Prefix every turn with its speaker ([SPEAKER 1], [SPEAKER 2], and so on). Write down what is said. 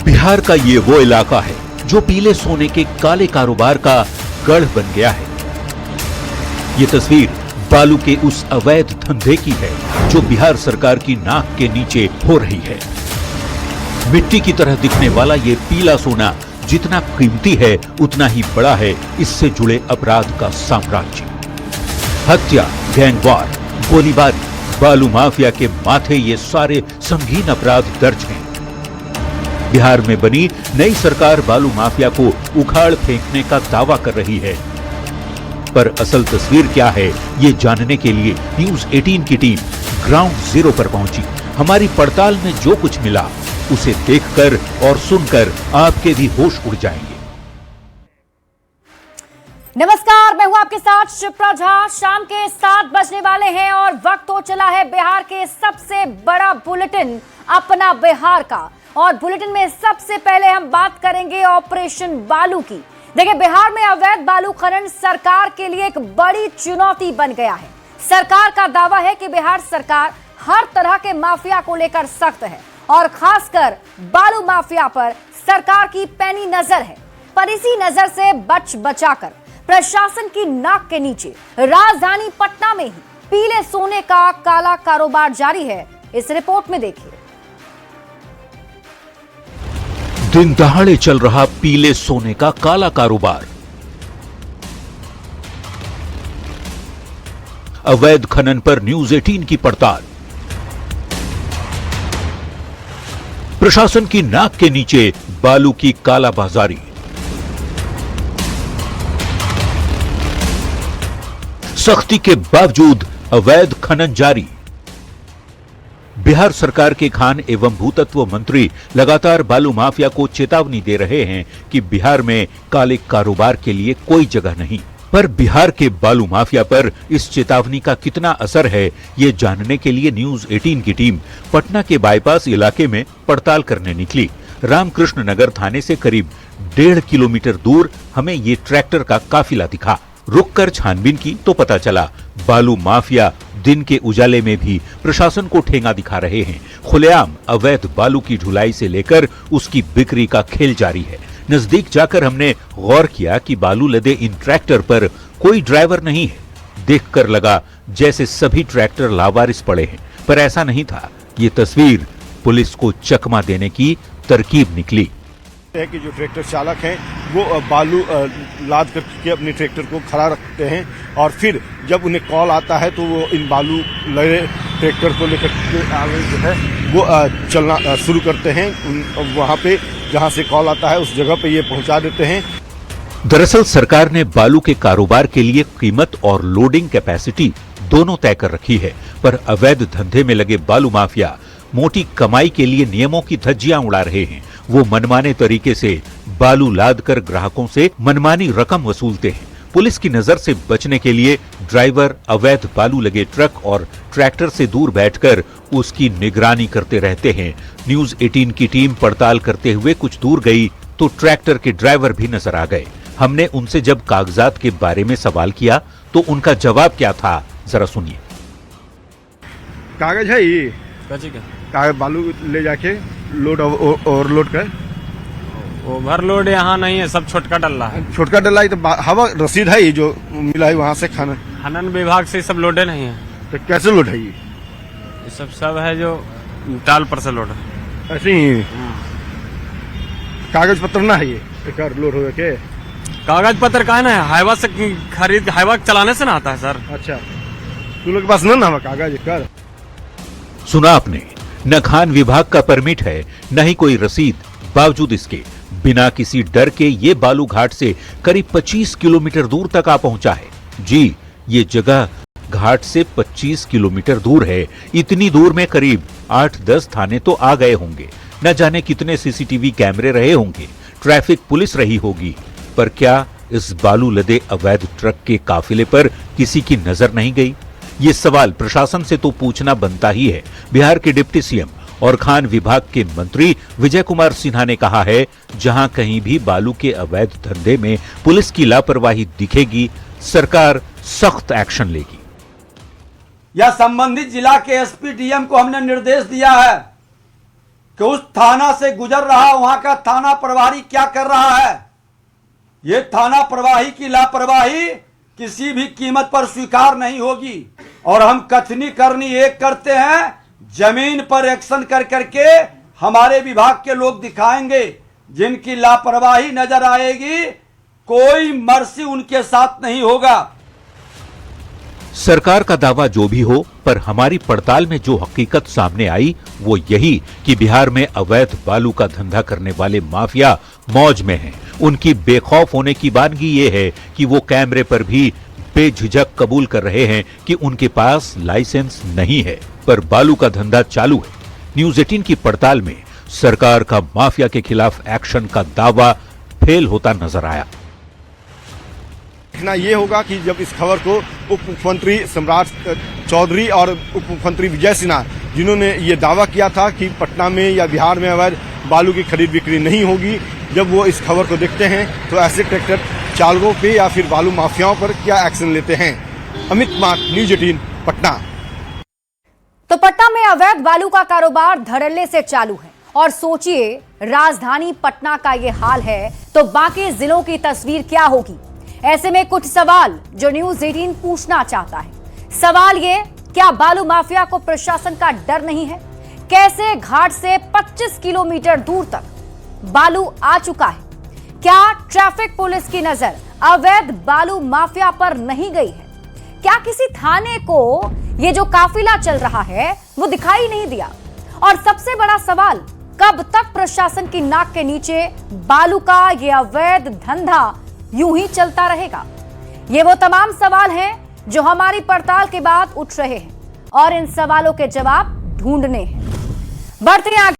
[SPEAKER 1] बिहार का ये वो इलाका है जो पीले सोने के काले कारोबार का गढ़ बन गया है। ये तस्वीर बालू के उस अवैध धंधे की है जो बिहार सरकार की नाक के नीचे हो रही है। मिट्टी की तरह दिखने वाला ये पीला सोना जितना कीमती है उतना ही बड़ा है इससे जुड़े अपराध का साम्राज्य। हत्या, गैंगवार, गोलीबारी, बालू माफिया के माथे ये सारे संगीन अपराध दर्ज हैं। बिहार में बनी नई सरकार बालू माफिया को उखाड़ फेंकने का दावा कर रही है, पर असल तस्वीर क्या है ये जानने के लिए न्यूज 18 की टीम ग्राउंड जीरो पर पहुंची। हमारी पड़ताल में जो कुछ मिला उसे देखकर और सुनकर आपके भी होश उड़ जाएंगे।
[SPEAKER 2] नमस्कार, मैं हूं आपके साथ शिप्रा झा। शाम के 7 बजने वाले हैं और वक्त हो चला है बिहार के सबसे बड़ा बुलेटिन अपना बिहार का। और बुलेटिन में सबसे पहले हम बात करेंगे ऑपरेशन बालू की। देखिए, बिहार में अवैध बालू खनन सरकार के लिए एक बड़ी चुनौती बन गया है। सरकार का दावा है कि बिहार सरकार हर तरह के माफिया को लेकर सख्त है और खासकर बालू माफिया पर सरकार की पैनी नजर है। पर इसी नजर से बचाकर प्रशासन की नाक के नीचे राजधानी पटना में ही पीले सोने का काला कारोबार जारी है। इस रिपोर्ट में देखिए।
[SPEAKER 1] दिन दहाड़े चल रहा पीले सोने का काला कारोबार। अवैध खनन पर न्यूज 18 की पड़ताल। प्रशासन की नाक के नीचे बालू की कालाबाजारी। सख्ती के बावजूद अवैध खनन जारी। बिहार सरकार के खान एवं भूतत्व मंत्री लगातार बालू माफिया को चेतावनी दे रहे हैं कि बिहार में काले कारोबार के लिए कोई जगह नहीं। पर बिहार के बालू माफिया पर इस चेतावनी का कितना असर है ये जानने के लिए न्यूज 18 की टीम पटना के बाईपास इलाके में पड़ताल करने निकली। रामकृष्ण नगर थाने से करीब 1.5 किलोमीटर दूर हमें ये ट्रैक्टर का काफिला दिखा। रुक कर छानबीन की तो पता चला बालू माफिया दिन के उजाले में भी प्रशासन को ठेंगा दिखा रहे हैं। खुलेआम अवैध बालू की ढुलाई से लेकर उसकी बिक्री का खेल जारी है। नजदीक जाकर हमने गौर किया कि बालू लदे इन ट्रैक्टर पर कोई ड्राइवर नहीं है। देखकर लगा जैसे सभी ट्रैक्टर लावारिस पड़े हैं, पर ऐसा नहीं था। ये तस्वीर पुलिस को चकमा देने की तरकीब निकली
[SPEAKER 3] है कि जो ट्रैक्टर चालक हैं वो बालू लाद करके अपने ट्रैक्टर को खड़ा रखते हैं और फिर जब उन्हें कॉल आता है तो वो इन बालू लगे ट्रैक्टर को लेकर के आगे जो है वो चलना शुरू करते हैं। वहाँ पे जहाँ से कॉल आता है उस जगह पे ये पहुँचा देते हैं।
[SPEAKER 1] दरअसल सरकार ने बालू के कारोबार के लिए कीमत और लोडिंग कैपेसिटी दोनों तय कर रखी है, पर अवैध धंधे में लगे बालू माफिया मोटी कमाई के लिए नियमों की धज्जियां उड़ा रहे हैं। वो मनमाने तरीके से बालू लाद कर ग्राहकों से मनमानी रकम वसूलते हैं। पुलिस की नजर से बचने के लिए ड्राइवर अवैध बालू लगे ट्रक और ट्रैक्टर से दूर बैठकर उसकी निगरानी करते रहते हैं। न्यूज 18 की टीम पड़ताल करते हुए कुछ दूर गई तो ट्रैक्टर के ड्राइवर भी नजर आ गए। हमने उनसे जब कागजात के बारे में सवाल किया तो उनका जवाब क्या था, जरा सुनिए।
[SPEAKER 3] कागज है ये कागज बालू ले जाके लोड ओवरलोड कर
[SPEAKER 4] ओवरलोड यहाँ नहीं है, सब छोटका डल्ला है।
[SPEAKER 3] छोटका डल्ला ही तो हवा रसीद है ये जो मिला है वहाँ से
[SPEAKER 4] खनन विभाग से सब लोडे नहीं है।
[SPEAKER 3] तो कैसे लोड है ये
[SPEAKER 4] सब है जो टाल पर से लोड है।
[SPEAKER 3] ऐसे ही कागज पत्र ना है ये एक लोड हो के
[SPEAKER 4] कागज पत्र का है ना, हाईवा से खरीद हाईवा चलाने से ना आता है सर।
[SPEAKER 3] अच्छा, तू लोग के पास ना कागज कर।
[SPEAKER 1] सुना आपने, न खान विभाग का परमिट है न ही कोई रसीद। बावजूद इसके बिना किसी डर के ये बालू घाट से करीब 25 किलोमीटर दूर तक आ पहुंचा है। जी, ये जगह घाट से 25 किलोमीटर दूर है। इतनी दूर में करीब 8-10 थाने तो आ गए होंगे। न जाने कितने सीसीटीवी कैमरे रहे होंगे, ट्रैफिक पुलिस रही होगी, पर क्या इस बालू लदे अवैध ट्रक के काफिले पर किसी की नजर नहीं गई? ये सवाल प्रशासन से तो पूछना बनता ही है। बिहार के डिप्टी सीएम और खान विभाग के मंत्री विजय कुमार सिन्हा ने कहा है, जहां कहीं भी बालू के अवैध धंधे में पुलिस की लापरवाही दिखेगी, सरकार सख्त एक्शन लेगी।
[SPEAKER 5] या संबंधित जिला के एसपी डीएम को हमने निर्देश दिया है कि उस थाना से गुजर रहा वहां का थाना प्रभारी क्या कर रहा है। ये थाना प्रभारी की लापरवाही किसी भी कीमत पर स्वीकार नहीं होगी। और हम कथनी करनी एक करते हैं, जमीन पर एक्शन कर करके हमारे विभाग के लोग दिखाएंगे। जिनकी लापरवाही नजर आएगी, कोई मर्सी उनके साथ नहीं होगा।
[SPEAKER 1] सरकार का दावा जो भी हो, पर हमारी पड़ताल में जो हकीकत सामने आई वो यही कि बिहार में अवैध बालू का धंधा करने वाले माफिया मौज में हैं। उनकी बेखौफ होने की वानगी ये है कि वो कैमरे पर भी बेझिझक कबूल कर रहे हैं कि उनके पास लाइसेंस नहीं है, पर बालू का धंधा चालू है। न्यूज 18 की पड़ताल में सरकार का माफिया के खिलाफ एक्शन का दावा फेल होता नजर आया।
[SPEAKER 3] देखना ये होगा कि जब इस खबर को उप मुख्यमंत्री सम्राट चौधरी और उप मुख्यमंत्री विजय सिन्हा, जिन्होंने ये दावा किया था कि पटना में या बिहार में अवैध बालू की खरीद बिक्री नहीं होगी, जब वो इस खबर को देखते हैं तो ऐसे ट्रैक्टर चालकों पे या फिर बालू माफियाओं पर क्या एक्शन लेते हैं। Amit mark, news 18 Patna.
[SPEAKER 2] तो पटना में अवैध बालू का कारोबार धड़ल्ले से चालू है और सोचिए राजधानी पटना का ये हाल है तो बाकी जिलों की तस्वीर क्या होगी। ऐसे में कुछ सवाल जो न्यूज 18 पूछना चाहता है। सवाल ये, क्या बालू माफिया को प्रशासन का डर नहीं है? कैसे घाट से 25 किलोमीटर दूर तक बालू आ चुका है? क्या ट्रैफिक पुलिस की नजर अवैध बालू माफिया पर नहीं गई है? क्या किसी थाने को ये जो काफिला चल रहा है वो दिखाई नहीं दिया? और सबसे बड़ा सवाल, कब तक प्रशासन की नाक के नीचे बालू का ये अवैध धंधा यूं ही चलता रहेगा? ये वो तमाम सवाल हैं जो हमारी पड़ताल के बाद उठ रहे हैं और इन सवालों के जवाब ढूंढने हैं। बढ़ते हैं आगे।